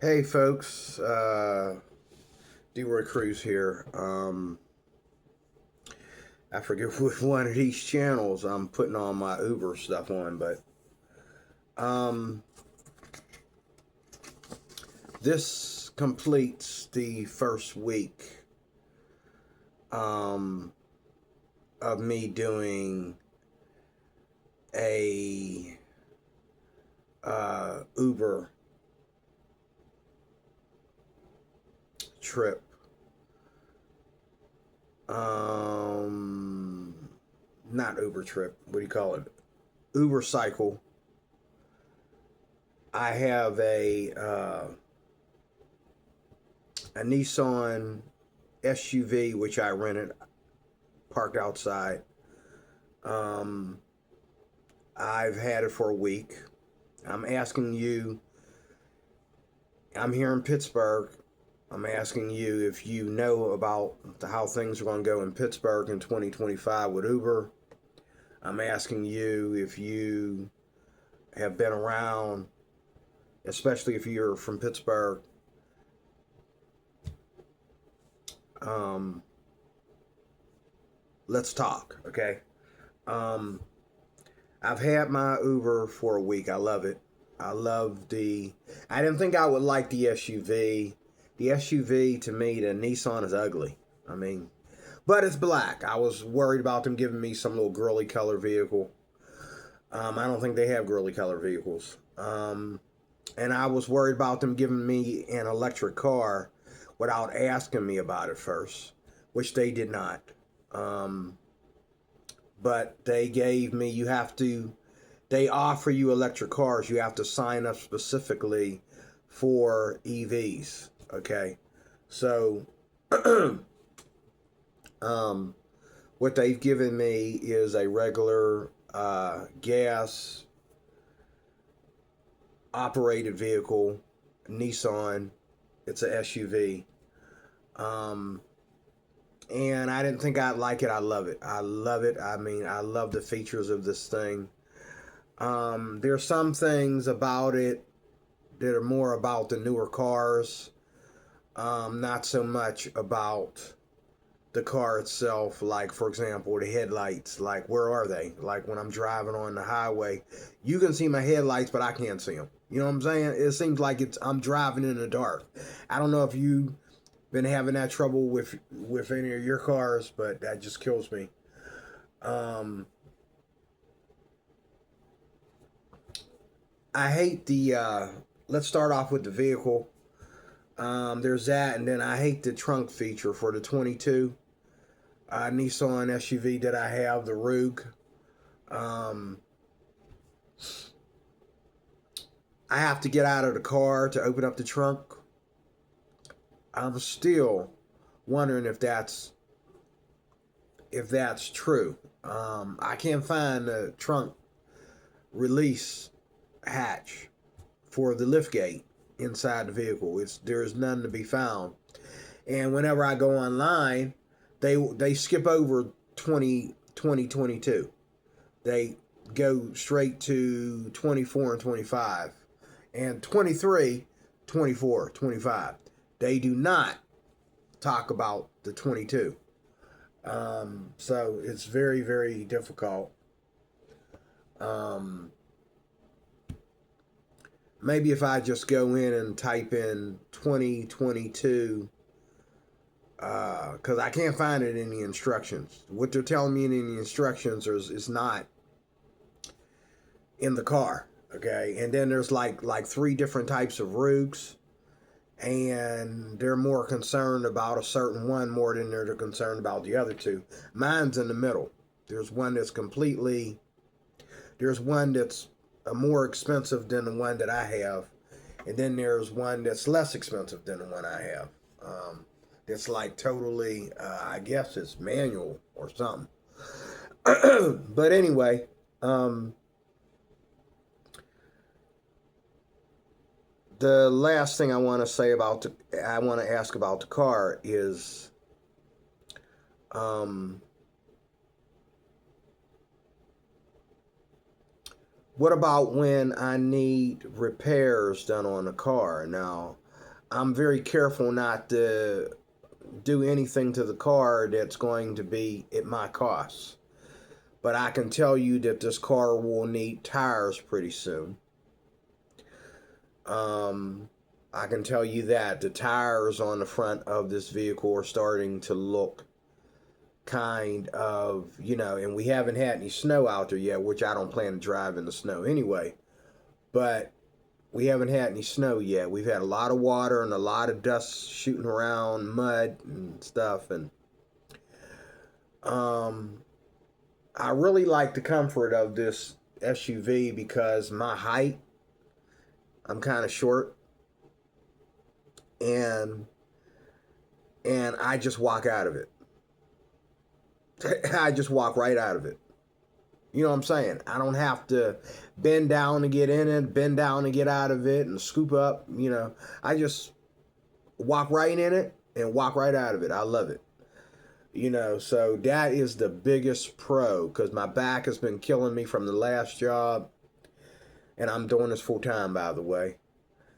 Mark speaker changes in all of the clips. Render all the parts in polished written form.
Speaker 1: Hey folks, D-Roy Cruz here. I forget which one of these channels I'm putting all my Uber stuff on, but um, this completes the first week um, of me doing a Uber trip. Not Uber trip. What do you call it? Uber cycle. I have a Nissan SUV which I rented, parked outside. Um, I've had it for a week. I'm asking you. I'm here in Pittsburgh. I'm asking you if you know about how things are going to go in Pittsburgh in 2025 with Uber. I'm asking you if you have been around, especially if you're from Pittsburgh. Um, let's talk, okay? Um, I've had my Uber for a week. I love it. I love the. I didn't think I would like the SUV. The SUV to me, the Nissan is ugly. I mean, but it's black. I was worried about them giving me some little girly color vehicle. I don't think they have girly color vehicles. And I was worried about them giving me an electric car without asking me about it first, which they did not. Um, but they gave me, they offer you electric cars. You have to sign up specifically for EVs. Okay. So, um, what they've given me is a regular gas operated vehicle, Nissan. It's a SUV. Um, and I didn't think I'd like it. I love it. I love it. I mean, I love the features of this thing. There's some things about it that are more about the newer cars, not so much about the car itself. Like, for example, the headlights. Like, where are they? Like, when I'm driving on the highway, you can see my headlights, but I can't see them. You know what I'm saying? It seems like I'm driving in the dark. I don't know if you've been having that trouble with any of your cars, but that just kills me. Um, I hate the. Let's start off with the vehicle. There's that, and then I hate the trunk feature for the 22 Nissan SUV that I have, the Rogue. Um, I have to get out of the car to open up the trunk. I'm still wondering if that's true. I can't find the trunk release hatch for the lift gate inside the vehicle. There's none to be found. And whenever I go online, they skip over 2022. They go straight to 24 and 25 and 23, 24, 25. They do not talk about the 22. So it's very, very difficult. Um, Maybe if I just go in and type in 2022, because I can't find it in the instructions. What they're telling me in the instructions is not in the car. Okay, and then there's like three different types of Rugs, and they're more concerned about a certain one more than they're concerned about the other two. Mine's in the middle. There's one that's completely. There's one that's more expensive than the one that I have, and then there's one that's less expensive than the one I have. It's like totally, I guess it's manual or something. But anyway, the last thing I want to say I want to ask about the car is, um, what about when I need repairs done on the car? Now, I'm very careful not to do anything to the car that's going to be at my cost. But I can tell you that this car will need tires pretty soon. I can tell you that the tires on the front of this vehicle are starting to look kind of, and we haven't had any snow out there yet, which I don't plan to drive in the snow anyway. But we haven't had any snow yet. We've had a lot of water and a lot of dust shooting around, mud and stuff. And I really like the comfort of this SUV because my height, I'm kind of short, and I just walk out of it. I just walk right out of it. You know what I'm saying? I don't have to bend down to get in it, bend down to get out of it, and scoop up. I just walk right in it and walk right out of it. I love it. So that is the biggest pro, because my back has been killing me from the last job, and I'm doing this full time, by the way,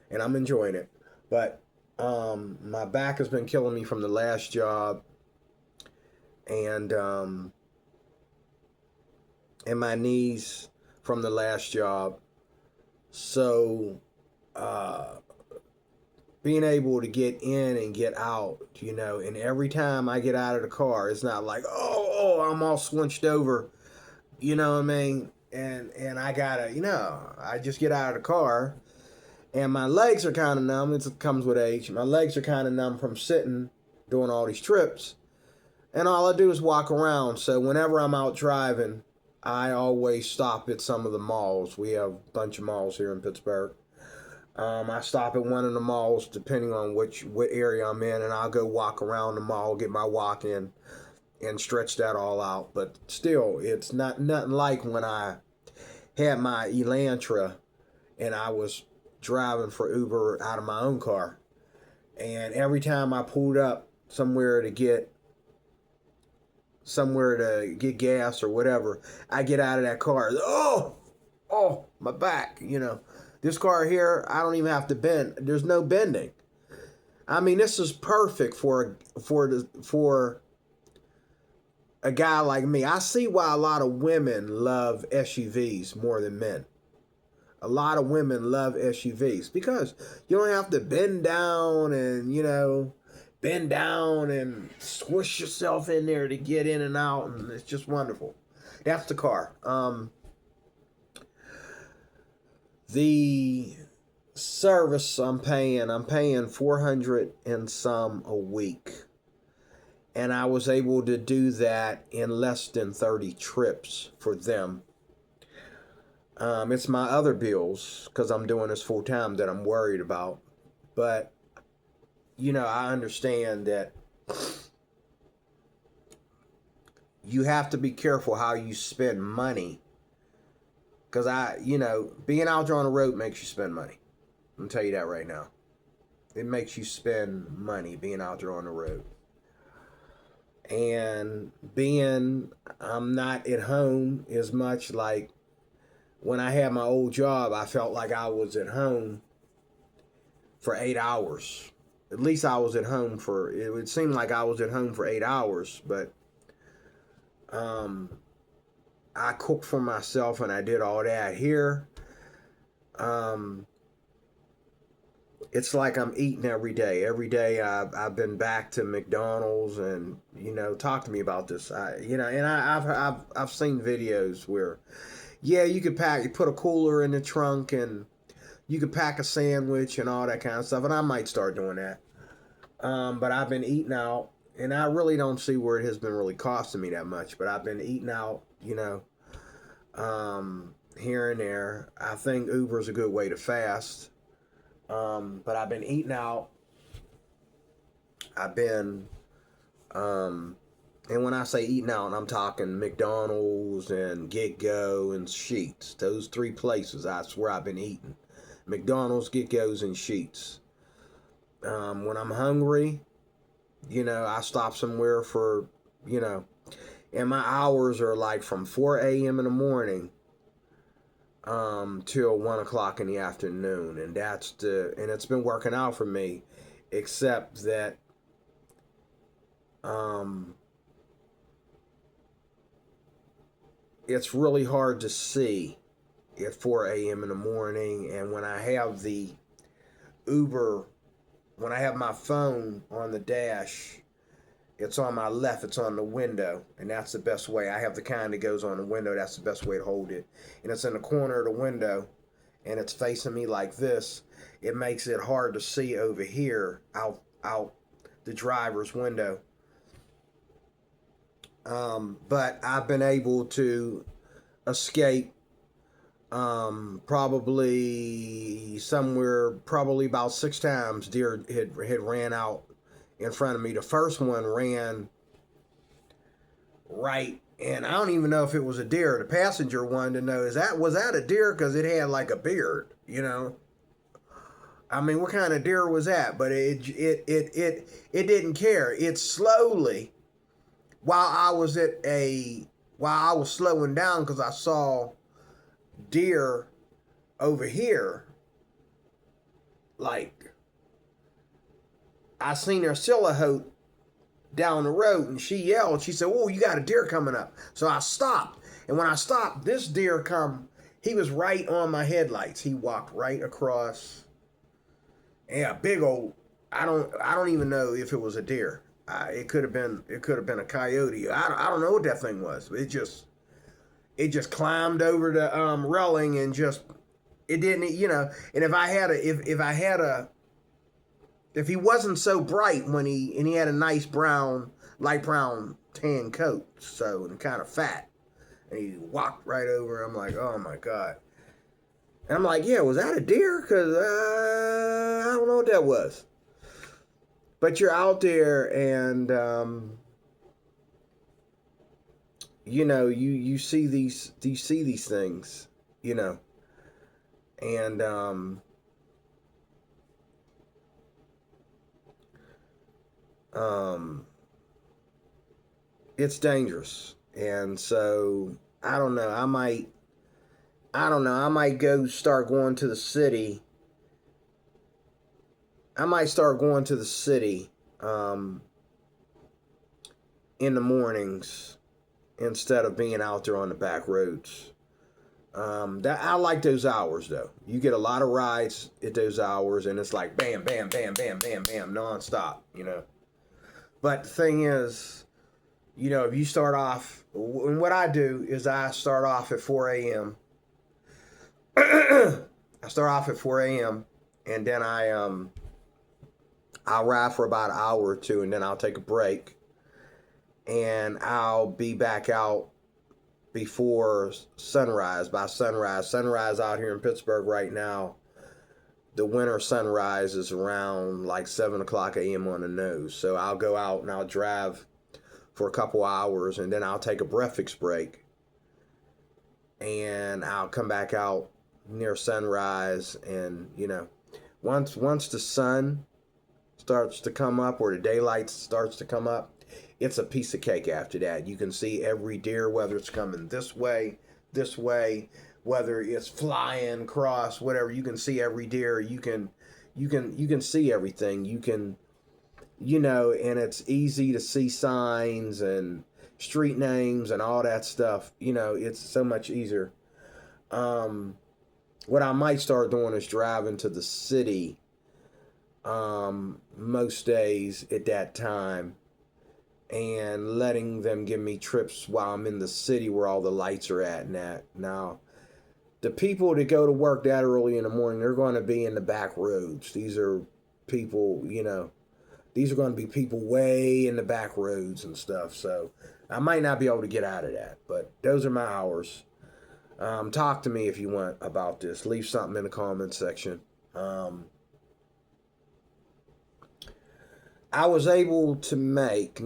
Speaker 1: and I'm enjoying it. But my back has been killing me from the last job, and my knees from the last job. So being able to get in and get out, and every time I get out of the car, it's not like, oh, I'm all slunched over, you know what I mean? And I gotta, I just get out of the car, and my legs are kind of numb. It comes with age. My legs are kind of numb from sitting, doing all these trips, and all I do is walk around. So whenever I'm out driving, I always stop at some of the malls. We have a bunch of malls here in Pittsburgh. I stop at one of the malls, depending on what area I'm in, and I'll go walk around the mall, get my walk in, and stretch that all out. But still, it's nothing like when I had my Elantra and I was driving for Uber out of my own car. And every time I pulled up somewhere to get gas or whatever, I get out of that car. Oh, my back, This car here, I don't even have to bend. There's no bending. I mean, this is perfect for a guy like me. I see why a lot of women love SUVs more than men. A lot of women love SUVs because you don't have to bend down and squish yourself in there to get in and out, and it's just wonderful. That's the car. The service I'm paying $400 and some a week, and I was able to do that in less than 30 trips for them. It's my other bills, because I'm doing this full time, that I'm worried about. But I understand that you have to be careful how you spend money. Because being out there on the road makes you spend money. I'm going to tell you that right now. It makes you spend money being out there on the road. And I'm not at home as much. Like when I had my old job, I felt like I was at home for 8 hours. At least I was at home it would seem like I was at home for 8 hours, but I cooked for myself and I did all that. Here, it's like I'm eating every day. Every day I've been back to McDonald's, and talk to me about this. I've seen videos where, you could put a cooler in the trunk and you could pack a sandwich and all that kind of stuff, and I might start doing that. But I've been eating out, and I really don't see where it has been really costing me that much. But I've been eating out, here and there. I think Uber is a good way to fast. But I've been eating out. And when I say eating out, I'm talking McDonald's and Get Go and Sheetz. Those 3 places, I swear I've been eating. McDonald's, Get Go's, and Sheetz. When I'm hungry, I stop somewhere for, and my hours are like from 4 a.m. in the morning till 1 o'clock in the afternoon, and it's been working out for me, except that it's really hard to see at 4 a.m. in the morning, and when I have the Uber, when I have my phone on the dash, it's on my left, it's on the window, and that's the best way. I have the kind that goes on the window, that's the best way to hold it. And it's in the corner of the window, and it's facing me like this. It makes it hard to see over here out the driver's window. But I've been able to escape probably about 6 times. Deer had ran out in front of me. The first one ran right, and I don't even know if it was a deer. The passenger wanted to know, was that a deer? Because it had like a beard, you know. I mean, what kind of deer was that? But it didn't care. It slowly, while I was slowing down, because I saw deer over here, like I seen her silhouette down the road, and she yelled. She said, "Oh, you got a deer coming up." So I stopped, and when I stopped, this deer he was right on my headlights. He walked right across. Yeah, big old. I don't even know if it was a deer. It could have been a coyote. I don't know what that thing was. It just climbed over the railing, and it didn't, you know. And if he wasn't so bright and he had a nice light brown tan coat, and kind of fat, and he walked right over. I'm like, oh my God. And I'm like, yeah, was that a deer? Because I don't know what that was. But you're out there, and you know, you see these things, you know, and it's dangerous. And so I don't know. I might start going to the city. I might start going to the city in the mornings instead of being out there on the back roads. I like those hours though. You get a lot of rides at those hours, and it's like bam, bam, bam, bam, bam, bam, nonstop, you know. But the thing is, you know, if you start off, and what I do is I start off at 4 a.m. I start off at 4 a.m. and then I'll ride for about an hour or two, and then I'll take a break, and I'll be back out before sunrise. By sunrise out here in Pittsburgh right now, the winter sunrise is around like 7 o'clock a.m. on the nose. So I'll go out and I'll drive for a couple hours, and then I'll take a breakfast break, and I'll come back out near sunrise. And you know, once the sun starts to come up, or the daylight starts to come up, it's a piece of cake after that. You can see every deer, whether it's coming this way, whether it's flying across, whatever. You can see every deer. You can see everything. You can, you know, and it's easy to see signs and street names and all that stuff. You know, it's so much easier. What I might start doing is driving to the city most days at that time, and letting them give me trips while I'm in the city where all the lights are at and that. Now, the people that go to work that early in the morning, they're going to be in the back roads. These are people, you know, these are going to be people way in the back roads and stuff. So I might not be able to get out of that, but those are my hours. Talk to me if you want about this. Leave something in the comment section. I was able to make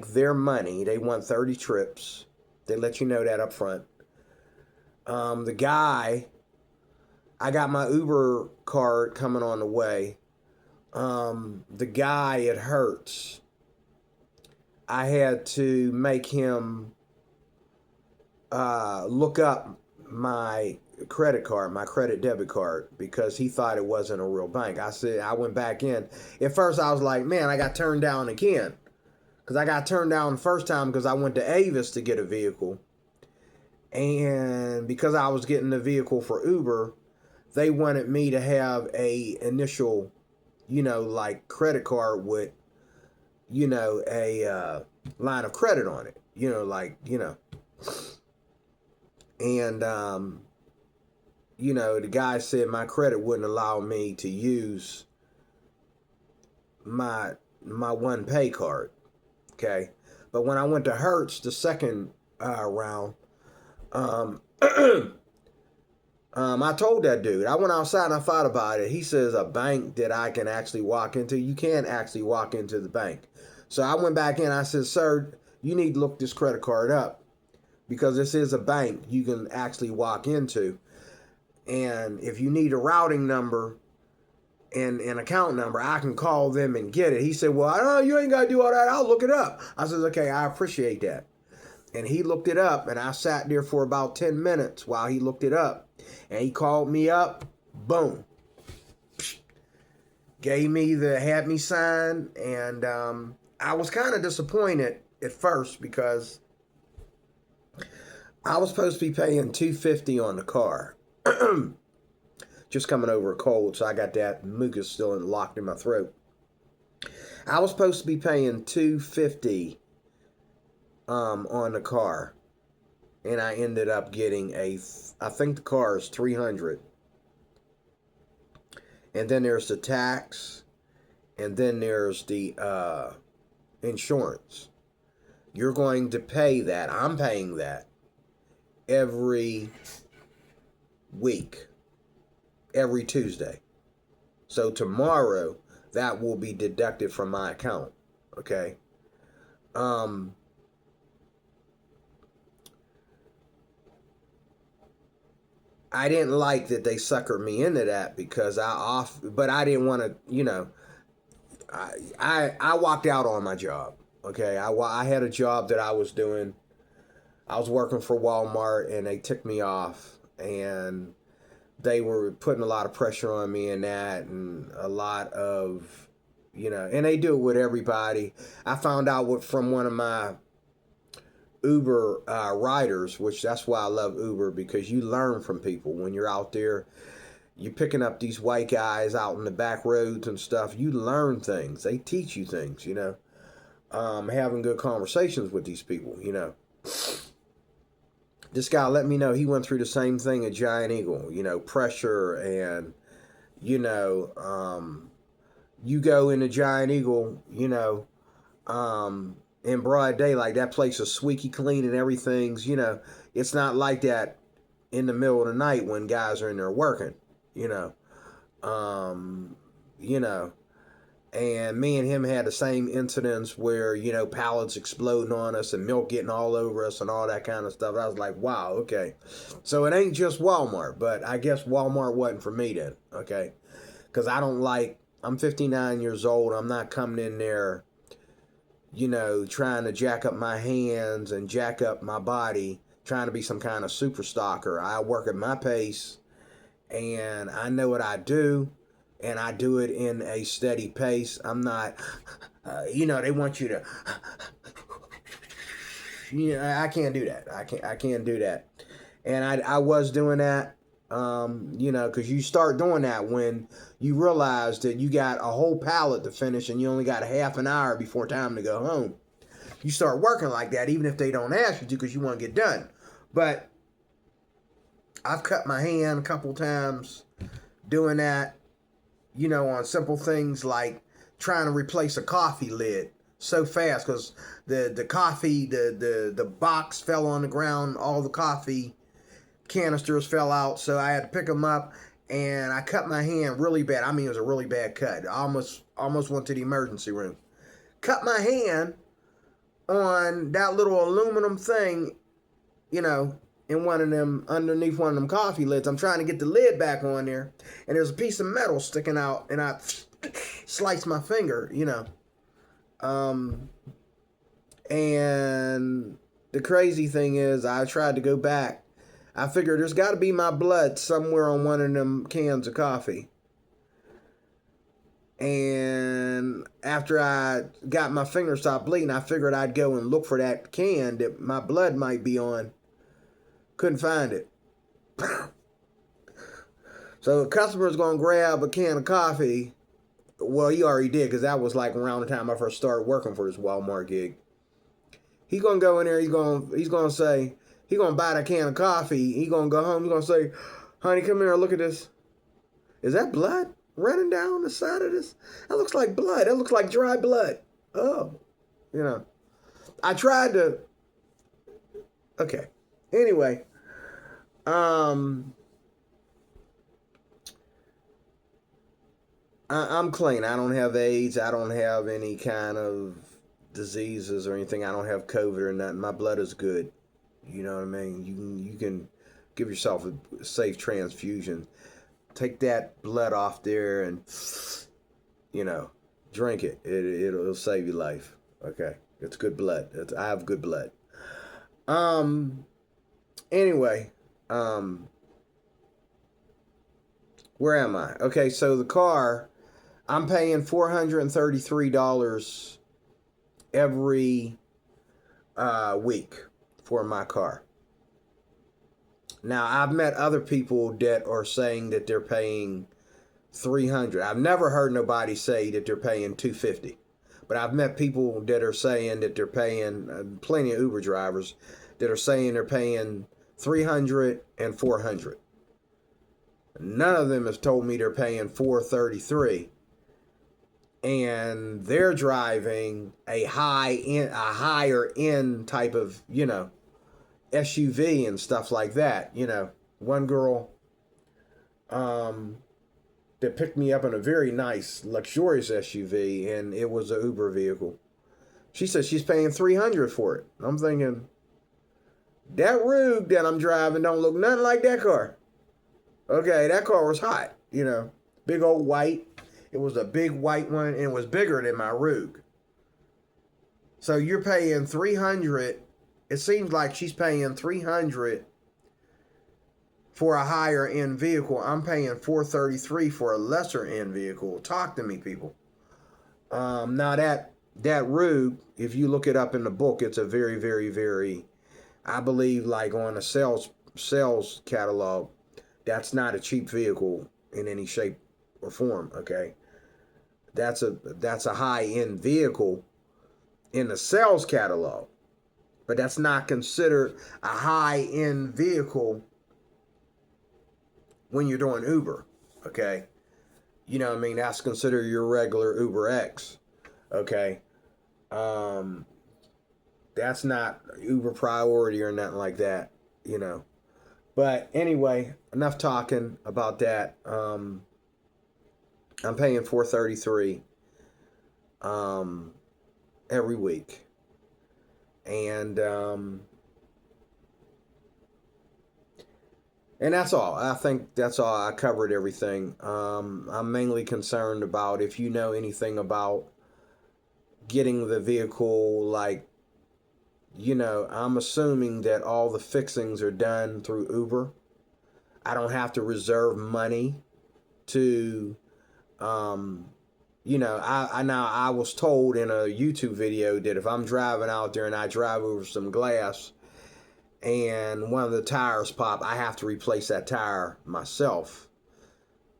Speaker 1: their money. They want 30 trips. They let you know that up front. The guy, I got my Uber card coming on the way. The guy at Hertz, I had to make him look up my credit card, my credit debit card, because he thought it wasn't a real bank. I went back in. At first I was like, man, I got turned down again. Because I got turned down the first time because I went to Avis to get a vehicle. And because I was getting the vehicle for Uber, they wanted me to have a initial, like credit card with, a line of credit on it. And, the guy said my credit wouldn't allow me to use my one pay card. Okay. But when I went to Hertz the second round, I told that dude, I went outside and I thought about it. He says a bank that I can actually walk into. You can't actually walk into the bank. So I went back in. I said, sir, you need to look this credit card up, because this is a bank you can actually walk into. And if you need a routing number and an account number, I can call them and get it. He said, well, I don't know, you ain't got to do all that. I'll look it up. I said, okay, I appreciate that. And he looked it up, and I sat there for about 10 minutes while he looked it up. And he called me up, boom. Had me sign, and I was kind of disappointed at first because I was supposed to be paying $250 on the car. Just coming over a cold, so I got that mucus still locked in my throat. I was supposed to be paying $250 on the car, and I ended up getting I think the car is $300, and then there's the tax, and then there's the insurance. You're going to pay that. I'm paying that every week, every Tuesday. So tomorrow that will be deducted from my account. Okay. I didn't like that they suckered me into that because but I didn't want to, I walked out on my job. Okay. I had a job that I was doing. I was working for Walmart, and they took me off, and they were putting a lot of pressure on me in that, and a lot of, and they do it with everybody. I found out from one of my Uber riders, which that's why I love Uber, because you learn from people when you're out there. You're picking up these white guys out in the back roads and stuff. You learn things. They teach you things, having good conversations with these people, This guy let me know he went through the same thing at Giant Eagle, pressure, and, you go into Giant Eagle, in broad daylight, that place is squeaky clean and everything's, it's not like that in the middle of the night when guys are in there working, and me and him had the same incidents where, pallets exploding on us and milk getting all over us and all that kind of stuff. I was like, wow, okay. So it ain't just Walmart, but I guess Walmart wasn't for me then, okay? Because I'm 59 years old. I'm not coming in there, trying to jack up my hands and jack up my body, trying to be some kind of super stalker. I work at my pace, and I know what I do, and I do it in a steady pace. I'm not, they want you to, I can't do that. I can't do that. And I was doing that, because you start doing that when you realize that you got a whole pallet to finish and you only got a half an hour before time to go home. You start working like that, even if they don't ask you to, because you want to get done. But I've cut my hand a couple times doing that, on simple things like trying to replace a coffee lid so fast because the coffee, the box fell on the ground, all the coffee canisters fell out, so I had to pick them up, and I cut my hand really bad. I mean, it was a really bad cut. I almost went to the emergency room. Cut my hand on that little aluminum thing, in one of them, underneath one of them coffee lids. I'm trying to get the lid back on there, and there's a piece of metal sticking out, and I sliced my finger, and the crazy thing is, I tried to go back. I figured there's got to be my blood somewhere on one of them cans of coffee. And after I got my finger stopped bleeding, I figured I'd go and look for that can that my blood might be on. Couldn't find it. So a customer's going to grab a can of coffee. Well, he already did, because that was like around the time I first started working for this Walmart gig. He's going to go in there, he's going to say, he's going to buy that can of coffee. He's going to go home, he's going to say, honey, come here, look at this. Is that blood running down the side of this? That looks like blood. That looks like dry blood. Oh, I tried to. Okay. Anyway, I'm clean. I don't have AIDS. I don't have any kind of diseases or anything. I don't have COVID or nothing. My blood is good. You know what I mean? You can give yourself a safe transfusion. Take that blood off there and, drink it. It'll save your life. Okay. It's good blood. I have good blood. Anyway, where am I? Okay, so the car, I'm paying $433 every week for my car. Now, I've met other people that are saying that they're paying $300. I've never heard nobody say that they're paying $250. But I've met people that are saying that they're paying, plenty of Uber drivers that are saying they're paying $300 and $400. None of them have told me they're paying $433. And they're driving a higher end type of, SUV and stuff like that. One girl that picked me up in a very nice, luxurious SUV, and it was an Uber vehicle. She said she's paying $300 for it. I'm thinking, that Rogue that I'm driving don't look nothing like that car. Okay, that car was hot, big old white. It was a big white one, and it was bigger than my Rogue. So you're paying $300. It seems like she's paying $300 for a higher end vehicle. I'm paying $433 for a lesser end vehicle. Talk to me, people. Now that Rogue, if you look it up in the book, it's a very, very, very, I believe, like on a sales catalog, that's not a cheap vehicle in any shape or form. Okay, that's a high end vehicle in the sales catalog. But that's not considered a high-end vehicle when you're doing Uber, okay? You know what I mean? That's considered your regular Uber X, okay? That's not Uber Priority or nothing like that, But anyway, enough talking about that. I'm paying $433 every week. And that's all. I think that's all. I covered everything. I'm mainly concerned about if you know anything about getting the vehicle, like, I'm assuming that all the fixings are done through Uber. I don't have to reserve money to, I was told in a YouTube video that if I'm driving out there and I drive over some glass and one of the tires pop, I have to replace that tire myself.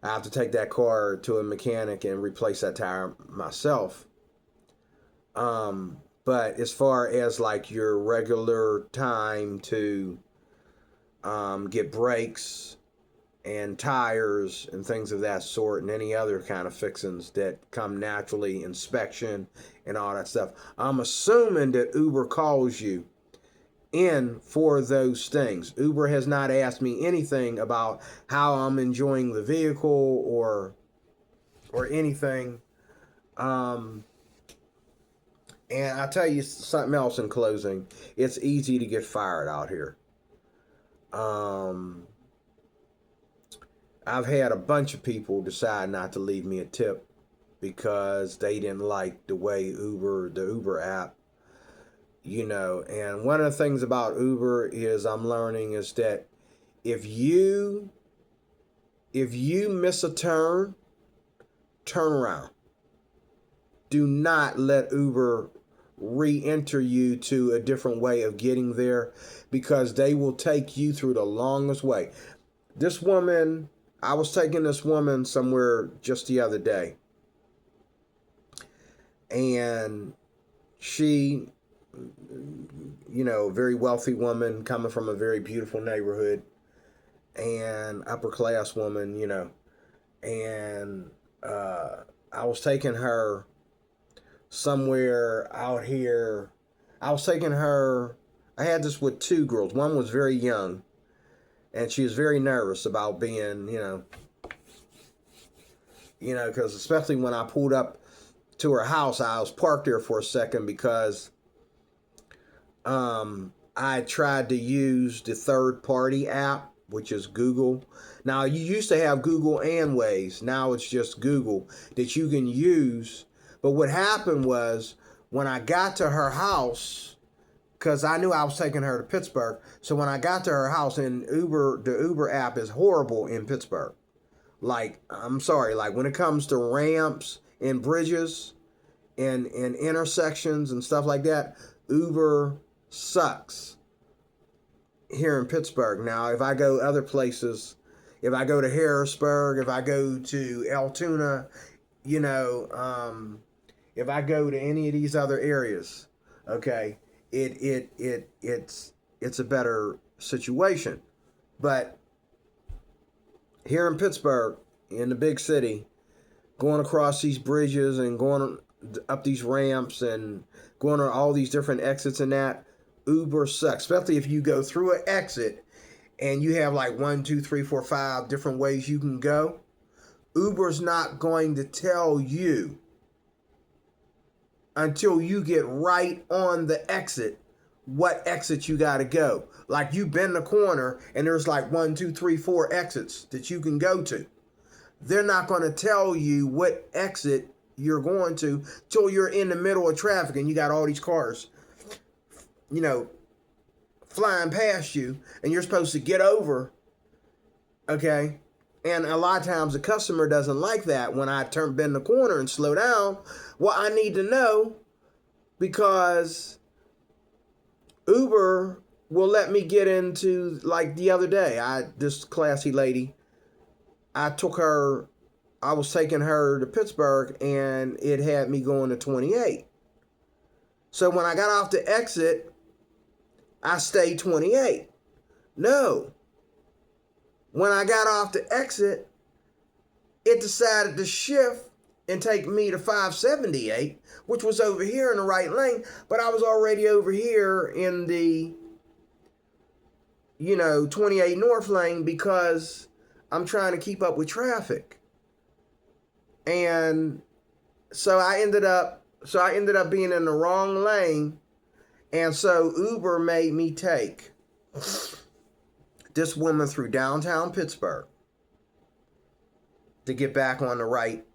Speaker 1: I have to take that car to a mechanic and replace that tire myself. But as far as like your regular time to get brakes and tires and things of that sort and any other kind of fixings that come naturally, inspection and all that stuff, I'm assuming that Uber calls you in for those things. Uber has not asked me anything about how I'm enjoying the vehicle or anything. And I'll tell you something else in closing. It's easy to get fired out here. I've had a bunch of people decide not to leave me a tip because they didn't like the way the Uber app And one of the things about Uber is I'm learning is that if you miss a turn around. Do not let Uber re-enter you to a different way of getting there, because they will take you through the longest way. I was taking this woman somewhere just the other day, and she, very wealthy woman coming from a very beautiful neighborhood, and upper class woman, and I was taking her somewhere out here. I had this with two girls. One was very young, and she was very nervous about being, because especially when I pulled up to her house, I was parked there for a second because I tried to use the third-party app, which is Google. Now, you used to have Google and Waze. Now it's just Google that you can use. But what happened was, when I got to her house, because I knew I was taking her to Pittsburgh, so when I got to her house, and the Uber app is horrible in Pittsburgh. Like, I'm sorry, like when it comes to ramps and bridges and intersections and stuff like that, Uber sucks here in Pittsburgh. Now, if I go other places, if I go to Harrisburg, if I go to Altoona, if I go to any of these other areas, okay, it's a better situation. But here in Pittsburgh, in the big city, going across these bridges and going up these ramps and going on all these different exits and that, Uber sucks. Especially if you go through an exit and you have like 1, 2, 3, 4, 5 different ways you can go. Uber's not going to tell you until you get right on the exit what exit you got to go. Like, you bend the corner and there's like 1, 2, 3, 4 exits that you can go to. They're not going to tell you what exit you're going to till you're in the middle of traffic and you got all these cars, flying past you, and you're supposed to get over, okay? And a lot of times the customer doesn't like that when I bend the corner and slow down. Well, I need to know, because Uber will let me get into, like the other day, this classy lady, I was taking her to Pittsburgh, and it had me going to 28. So when I got off the exit, I stayed 28. No. When I got off the exit, it decided to shift and take me to 578, which was over here in the right lane, but I was already over here in the, 28 north lane, because I'm trying to keep up with traffic. And so I ended up being in the wrong lane, and so Uber made me take this woman through downtown Pittsburgh to get back on the right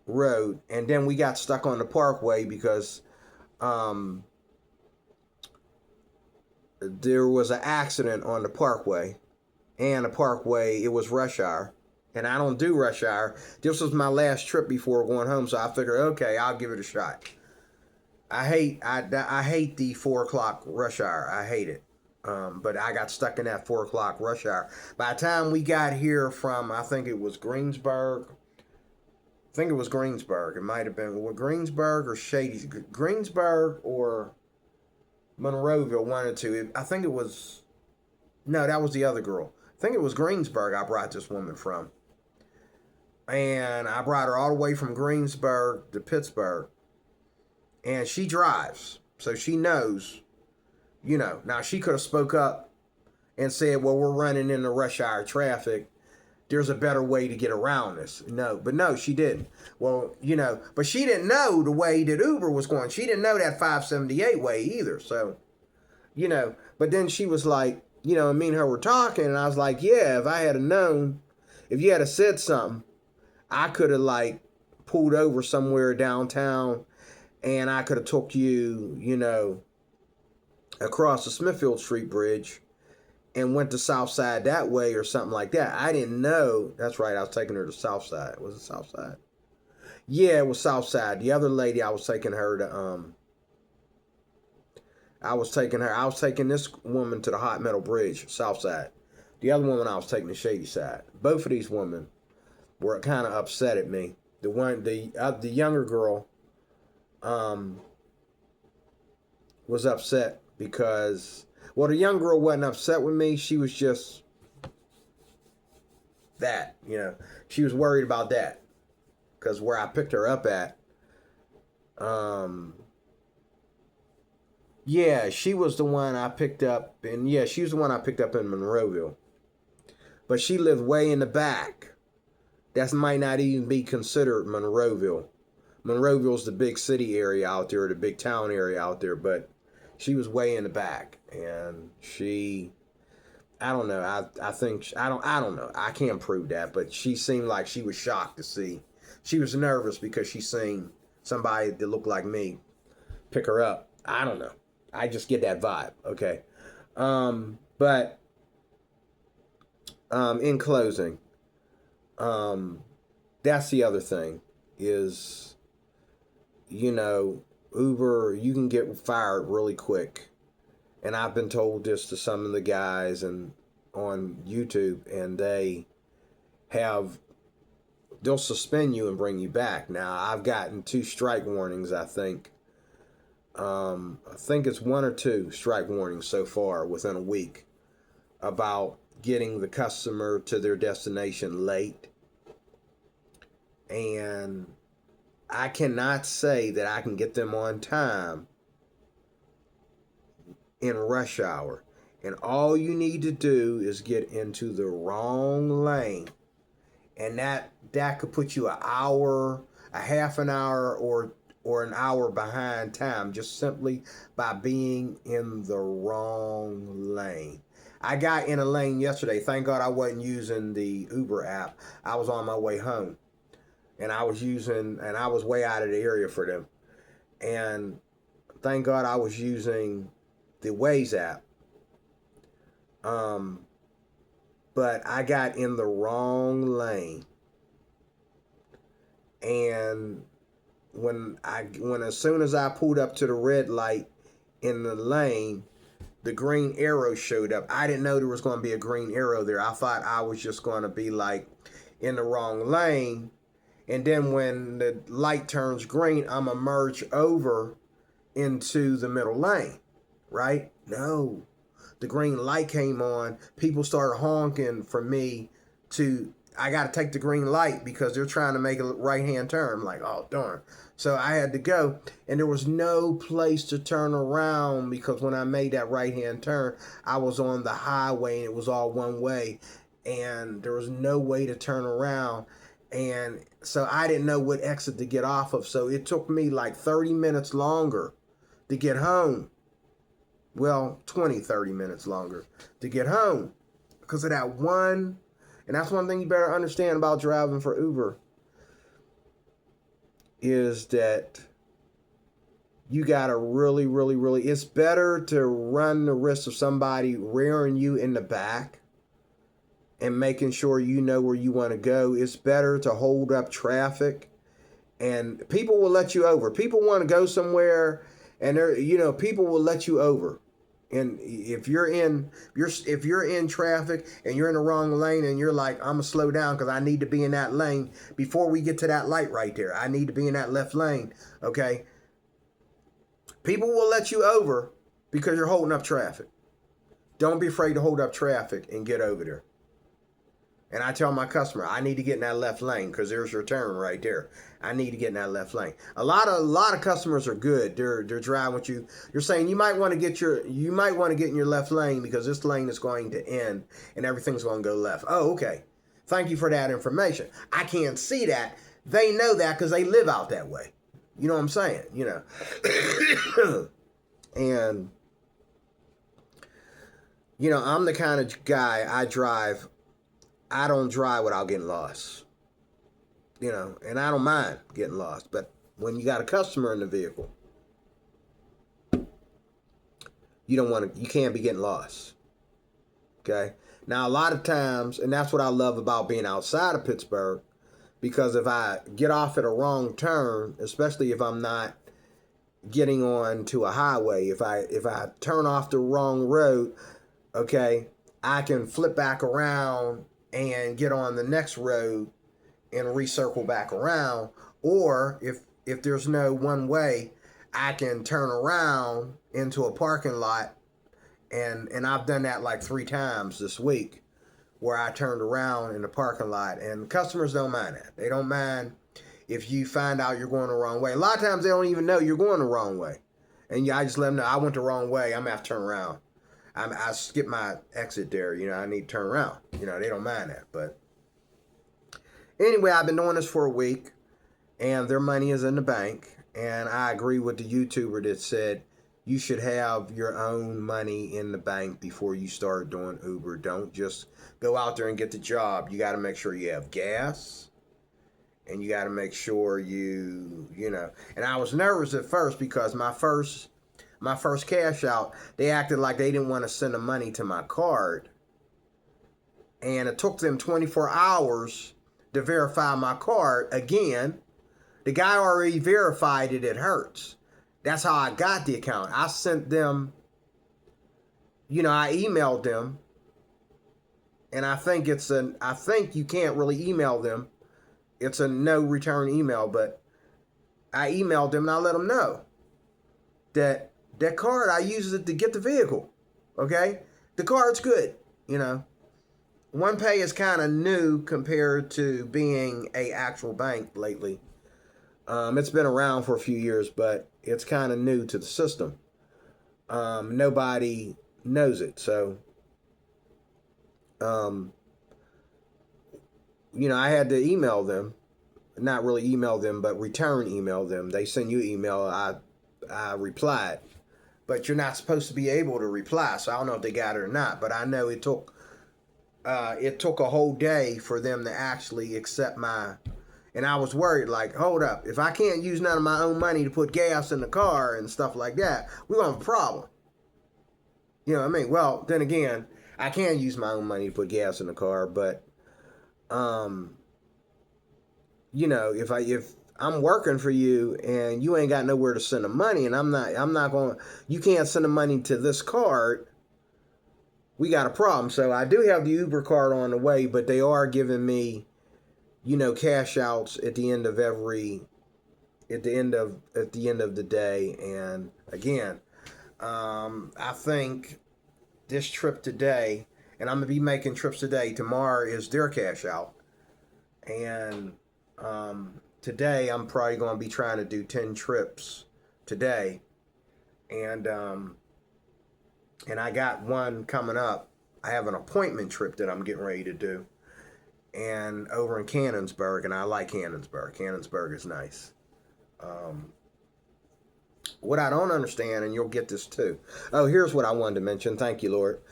Speaker 1: road. And then we got stuck on the Parkway because there was an accident on the Parkway. And the Parkway, it was rush hour. And I don't do rush hour. This was my last trip before going home, so I figured, okay, I'll give it a shot. I hate the 4 o'clock rush hour. I hate it. But I got stuck in that 4 o'clock rush hour. By the time we got here from, I think it was Greensburg. It might have been Greensburg or Greensburg or Monroeville, one or two. I think it was, no, that was the other girl. I think it was Greensburg I brought this woman from. And I brought her all the way from Greensburg to Pittsburgh. And she drives, so she knows, Now, she could have spoke up and said, well, we're running into rush hour traffic. There's a better way to get around this. No, she didn't. Well, but she didn't know the way that Uber was going. She didn't know that 578 way either. So, but then she was like, me and her were talking, and I was like, yeah, if I had known, if you had said something, I could have like pulled over somewhere downtown, and I could have took you, across the Smithfield Street Bridge and went to South Side that way or something like that. I didn't know. That's right. I was taking her to South Side. Was it South Side? Yeah, it was South Side. The other lady, I was taking her to, I was taking this woman to the Hot Metal Bridge, South Side. The other woman I was taking to Shady Side. Both of these women were kind of upset at me. The younger girl, was upset because, well, the young girl wasn't upset with me. She was just that, she was worried about that. Because where I picked her up at, yeah, she was the one I picked up, and yeah, she was the one I picked up in Monroeville. But she lived way in the back. That might not even be considered Monroeville. Monroeville's the big city area out there, the big town area out there, but she was way in the back, and I don't know. I don't know. I can't prove that, but she seemed like she was shocked to see. She was nervous because she seen somebody that looked like me pick her up. I don't know. I just get that vibe. Okay. But in closing, that's the other thing is, Uber, you can get fired really quick. And I've been told this to some of the guys and on YouTube, and they'll suspend you and bring you back. Now, I've gotten 2 strike warnings, I think. I think it's 1 or 2 strike warnings so far within a week about getting the customer to their destination late. And I cannot say that I can get them on time in rush hour. And all you need to do is get into the wrong lane. And that could put you an hour, a half an hour, or an hour behind time just simply by being in the wrong lane. I got in a lane yesterday. Thank God I wasn't using the Uber app. I was on my way home. And I was way out of the area for them. And thank God I was using the Waze app. But I got in the wrong lane. And as soon as I pulled up to the red light in the lane, the green arrow showed up. I didn't know there was going to be a green arrow there. I thought I was just going to be like in the wrong lane. And then when the light turns green, I'm going to merge over into the middle lane, right? No. The green light came on. People started honking for me I got to take the green light because they're trying to make a right-hand turn. I'm like, oh, darn. So I had to go. And there was no place to turn around because when I made that right-hand turn, I was on the highway and it was all one way. And there was no way to turn around. And so I didn't know what exit to get off of. So it took me like 30 minutes longer to get home. Well, 30 minutes longer to get home because of that one. And that's one thing you better understand about driving for Uber is that you got to really, really, really, it's better to run the risk of somebody rearing you in the back and making sure you know where you want to go. It's better to hold up traffic, and people will let you over. People want to go somewhere, and people will let you over. And if you're in traffic and you're in the wrong lane and you're like, I'm gonna slow down because I need to be in that lane before we get to that light right there. I need to be in that left lane. Okay. People will let you over because you're holding up traffic. Don't be afraid to hold up traffic and get over there. And I tell my customer, I need to get in that left lane because there's your turn right there. I need to get in that left lane. A lot of customers are good. They're driving with you. You're saying you might want to get in your left lane because this lane is going to end and everything's going to go left. Oh, okay. Thank you for that information. I can't see that. They know that because they live out that way. You know what I'm saying? And I'm the kind of guy I don't drive without getting lost, and I don't mind getting lost. But when you got a customer in the vehicle, you can't be getting lost. Okay. Now, a lot of times, and that's what I love about being outside of Pittsburgh, because if I get off at a wrong turn, especially if I'm not getting on to a highway, if I turn off the wrong road, okay, I can flip back around and get on the next road and recircle back around. Or if there's no one way, I can turn around into a parking lot, and I've done that like 3 times this week, where I turned around in the parking lot, and customers don't mind that. They don't mind if you find out you're going the wrong way. A lot of times they don't even know you're going the wrong way, and I just let them know I went the wrong way. I'm gonna have to turn around. I skipped my exit there. I need to turn around. They don't mind that. But anyway, I've been doing this for a week, and their money is in the bank. And I agree with the YouTuber that said you should have your own money in the bank before you start doing Uber. Don't just go out there and get the job. You got to make sure you have gas, and you got to make sure you know. And I was nervous at first because my first cash out, they acted like they didn't want to send the money to my card, and it took them 24 hours to verify my card. Again, the guy already verified it at Hertz. That's how I got the account. I sent them, I emailed them, and I think you can't really email them. It's a no return email, but I emailed them and I let them know that card, I use it to get the vehicle. Okay? The card's good, OnePay is kind of new compared to being a actual bank lately. It's been around for a few years, but it's kind of new to the system. Nobody knows it. So, I had to email them. Not really email them, but return email them. They send you email. I replied. But you're not supposed to be able to reply. So I don't know if they got it or not. But I know it took a whole day for them to actually accept my... And I was worried, like, hold up. If I can't use none of my own money to put gas in the car and stuff like that, we're going to have a problem. You know what I mean? Well, then again, I can use my own money to put gas in the car, but, if I'm working for you and you ain't got nowhere to send the money, and I'm not going, you can't send the money to this card, we got a problem. So I do have the Uber card on the way, but they are giving me, cash outs at the end of the day. And again, I think this trip today, and I'm gonna be making trips today. Tomorrow is their cash out, and today I'm probably gonna be trying to do 10 trips today, and I got one coming up. I have an appointment trip that I'm getting ready to do. And over in Cannonsburg, and I like Cannonsburg. Cannonsburg is nice. What I don't understand, and you'll get this too. Oh, here's what I wanted to mention. Thank you, Lord.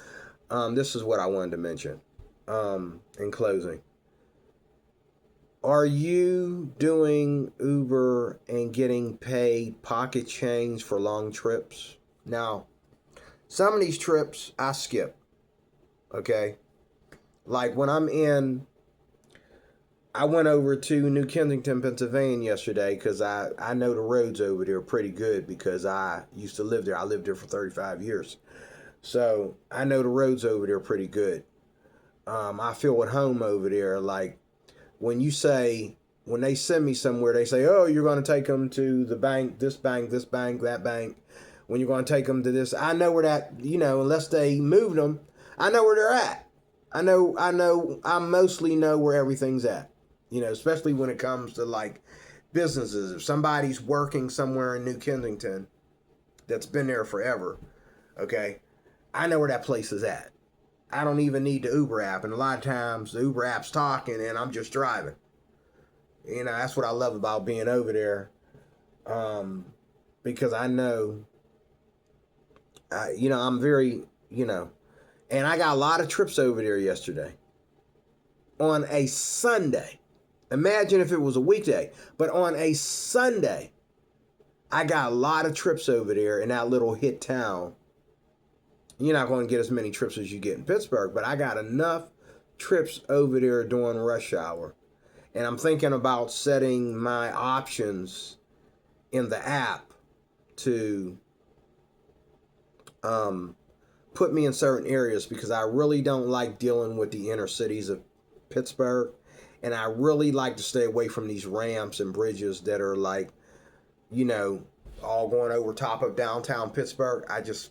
Speaker 1: This is what I wanted to mention in closing. Are you doing Uber and getting paid pocket change for long trips? Now, some of these trips I skip. Okay? Like when I went over to New Kensington, Pennsylvania yesterday because I know the roads over there pretty good because I used to live there. I lived there for 35 years. So I know the roads over there pretty good. I feel at home over there. Like when they send me somewhere, they say, oh, you're going to take them to the bank, this bank, that bank. When you're going to take them to this, I know where that, unless they moved them, I know where they're at. I mostly know where everything's at. Especially when it comes to like businesses. If somebody's working somewhere in New Kensington that's been there forever, okay, I know where that place is at. I don't even need the Uber app. And a lot of times the Uber app's talking and I'm just driving. That's what I love about being over there. Because I know, I'm very, and I got a lot of trips over there yesterday on a Sunday. Imagine if it was a weekday, but on a Sunday, I got a lot of trips over there in that little hit town You're not going to get as many trips as you get in Pittsburgh, but I got enough trips over there during rush hour. And I'm thinking about setting my options in the app to put me in certain areas, because I really don't like dealing with the inner cities of Pittsburgh. And I really like to stay away from these ramps and bridges that are like, all going over top of downtown Pittsburgh. It's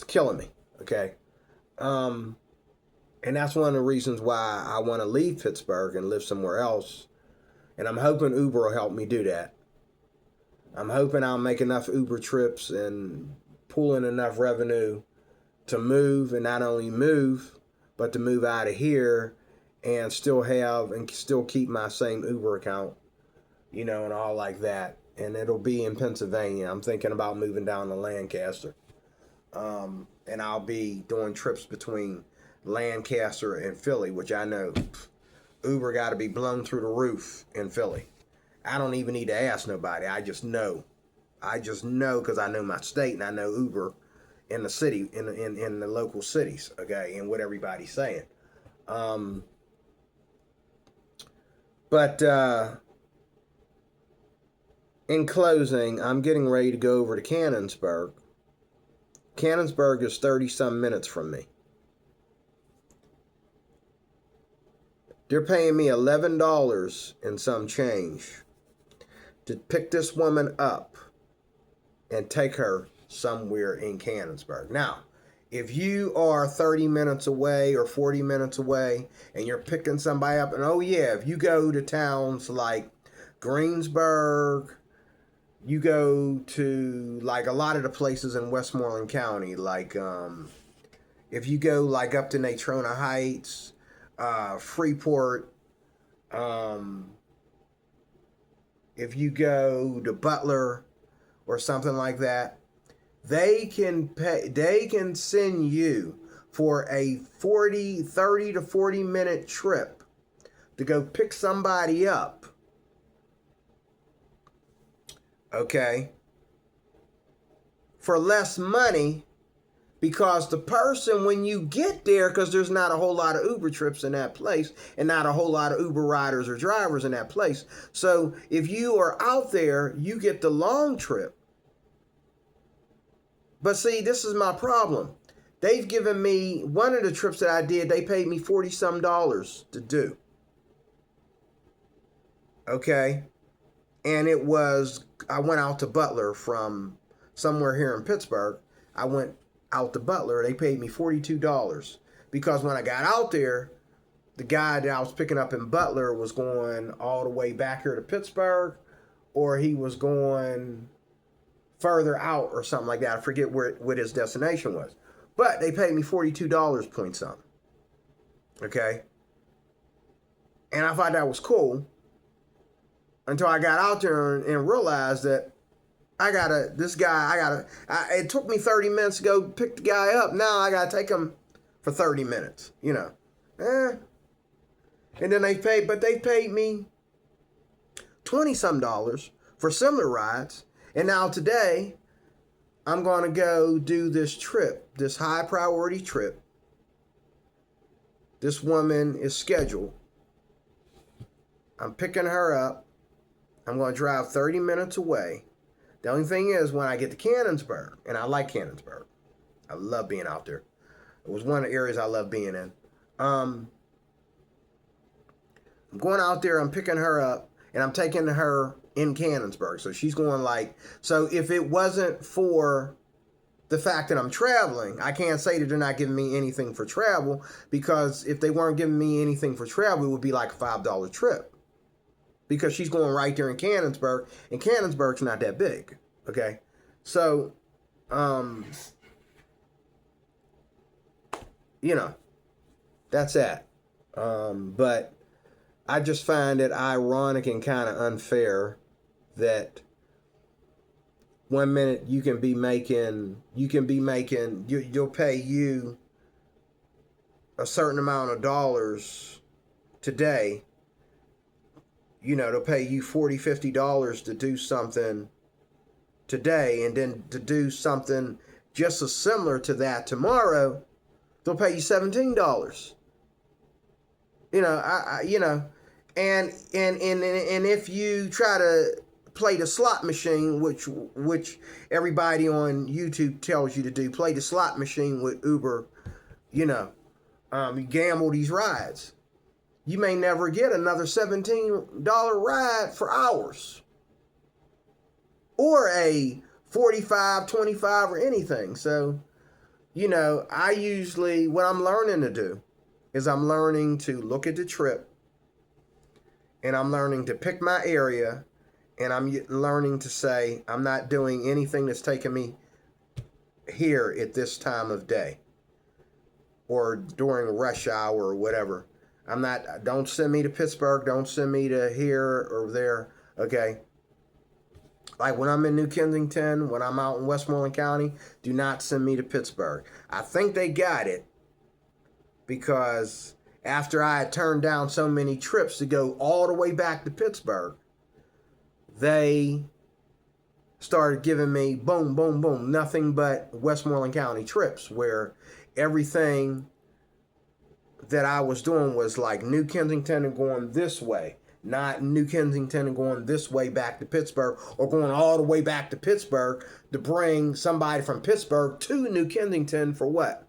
Speaker 1: killing me. Okay. And that's one of the reasons why I want to leave Pittsburgh and live somewhere else. And I'm hoping Uber will help me do that. I'm hoping I'll make enough Uber trips and pull in enough revenue to move, and not only move, but to move out of here and still keep my same Uber account, and all like that. And it'll be in Pennsylvania. I'm thinking about moving down to Lancaster. And I'll be doing trips between Lancaster and Philly, which I know Uber got to be blown through the roof in Philly. I don't even need to ask nobody. I just know because I know my state and I know Uber in the city, in the local cities, okay, and what everybody's saying. But in closing, I'm getting ready to go over to Canonsburg. Canonsburg is 30-some minutes from me. They're paying me $11 and some change to pick this woman up and take her somewhere in Canonsburg. Now, if you are 30 minutes away or 40 minutes away and you're picking somebody up, and if you go to towns like Greensburg, you go to like a lot of the places in Westmoreland County, like if you go like up to Natrona Heights, Freeport, if you go to Butler or something like that, they can send you for a 30 to 40 minute trip to go pick somebody up. Okay? For less money, because the person, when you get there, because there's not a whole lot of Uber trips in that place and not a whole lot of Uber riders or drivers in that place. So if you are out there, you get the long trip. But see, this is my problem. They've given me, one of the trips that I did, they paid me $40-some to do. Okay? And I went out to Butler from somewhere here in Pittsburgh. I went out to Butler. They paid me $42. Because when I got out there, the guy that I was picking up in Butler was going all the way back here to Pittsburgh, or he was going further out or something like that. I forget what his destination was. But they paid me $42 point something. Okay? And I thought that was cool until I got out there and realized that it took me 30 minutes to go pick the guy up. Now I got to take him for 30 minutes, And then they paid me $20-some for similar rides. And now today, I'm going to go do this trip, this high priority trip. This woman is scheduled. I'm picking her up. I'm going to drive 30 minutes away. The only thing is, when I get to Canonsburg, and I like Canonsburg. I love being out there. It was one of the areas I love being in. I'm going out there, I'm picking her up, and I'm taking her in Canonsburg. So she's going so if it wasn't for the fact that I'm traveling, I can't say that they're not giving me anything for travel, because if they weren't giving me anything for travel, it would be like a $5 trip. Because she's going right there in Canonsburg, and Canonsburg's not that big, okay? So, that's that. But I just find it ironic and kind of unfair that 1 minute you'll pay you a certain amount of dollars today. They'll pay you $40, $50 to do something today and then to do something just as similar to that tomorrow, they'll pay you $17. And if you try to play the slot machine, which everybody on YouTube tells you to do, play the slot machine with Uber, you gamble these rides. You may never get another $17 ride for hours. Or a 45, 25 or anything. So, I usually, what I'm learning to do is I'm learning to look at the trip, and I'm learning to pick my area, and I'm learning to say, I'm not doing anything that's taking me here at this time of day or during rush hour or whatever. Don't send me to Pittsburgh. Don't send me to here or there. Okay. Like when I'm in New Kensington, when I'm out in Westmoreland County, do not send me to Pittsburgh. I think they got it because after I had turned down so many trips to go all the way back to Pittsburgh, they started giving me boom, boom, boom, nothing but Westmoreland County trips where everything that I was doing was like New Kensington and going this way, not New Kensington and going this way back to Pittsburgh or going all the way back to Pittsburgh to bring somebody from Pittsburgh to New Kensington for what?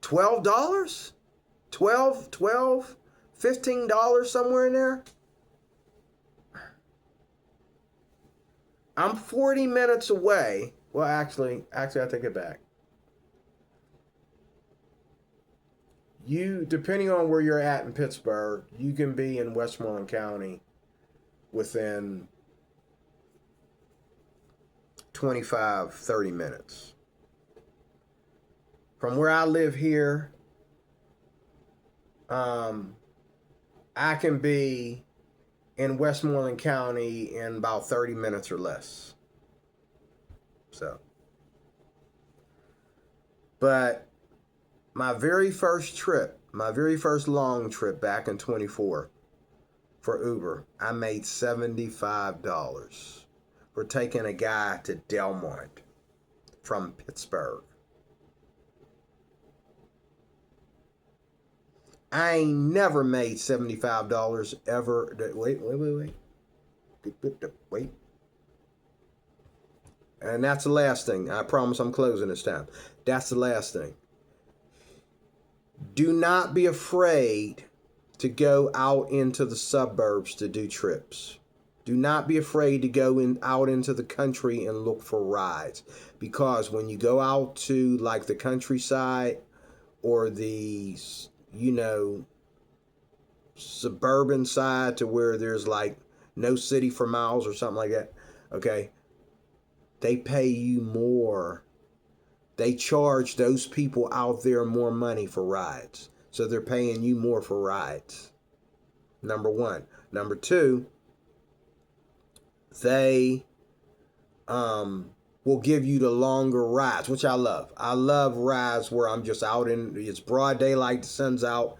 Speaker 1: $12? $12, $15, somewhere in there? I'm 40 minutes away. Well, actually, I take it back. Depending on where you're at in Pittsburgh, you can be in Westmoreland County within 25, 30 minutes. From where I live here, I can be in Westmoreland County in about 30 minutes or less. So, but my very first long trip back in 24 for Uber, I made $75 for taking a guy to Delmont from Pittsburgh. I ain't never made $75 ever. Wait. And that's the last thing. I promise I'm closing this time. That's the last thing. Do not be afraid to go out into the suburbs to do trips. Do not be afraid to go out into the country and look for rides. Because when you go out to like the countryside or the suburban side to where there's like no city for miles or something like that, okay, they pay you more. They charge those people out there more money for rides. So they're paying you more for rides. Number one. Number two, they will give you the longer rides, which I love. I love rides where I'm just out it's broad daylight, the sun's out,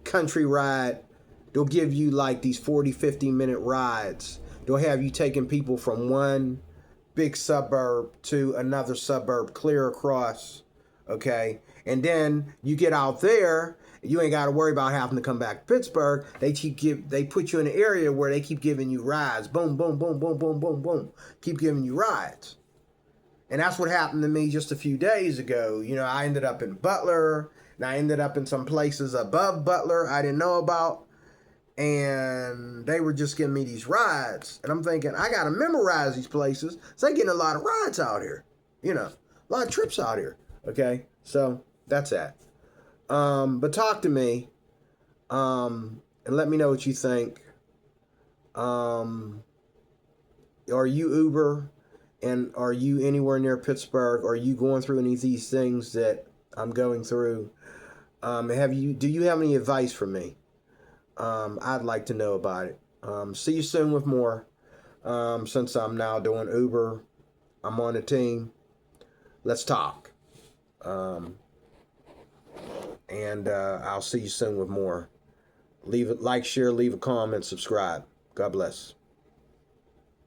Speaker 1: country ride. They'll give you like these 40, 50-minute rides. They'll have you taking people from one big suburb to another suburb, clear across, okay? And then you get out there, you ain't got to worry about having to come back to Pittsburgh. They put you in an area where they keep giving you rides. Boom, boom, boom, boom, boom, boom, boom. Keep giving you rides. And that's what happened to me just a few days ago. I ended up in Butler, and I ended up in some places above Butler I didn't know about. And they were just giving me these rides. And I'm thinking, I got to memorize these places. So I'm getting a lot of rides out here. A lot of trips out here. Okay? So that's that. But talk to me. And let me know what you think. Are you Uber? And are you anywhere near Pittsburgh? Are you going through any of these things that I'm going through? Do you have any advice for me? I'd like to know about it. See you soon with more. Since I'm now doing Uber, I'm on the team. Let's talk. And I'll see you soon with more. Leave it, like, share, leave a comment, subscribe. God bless.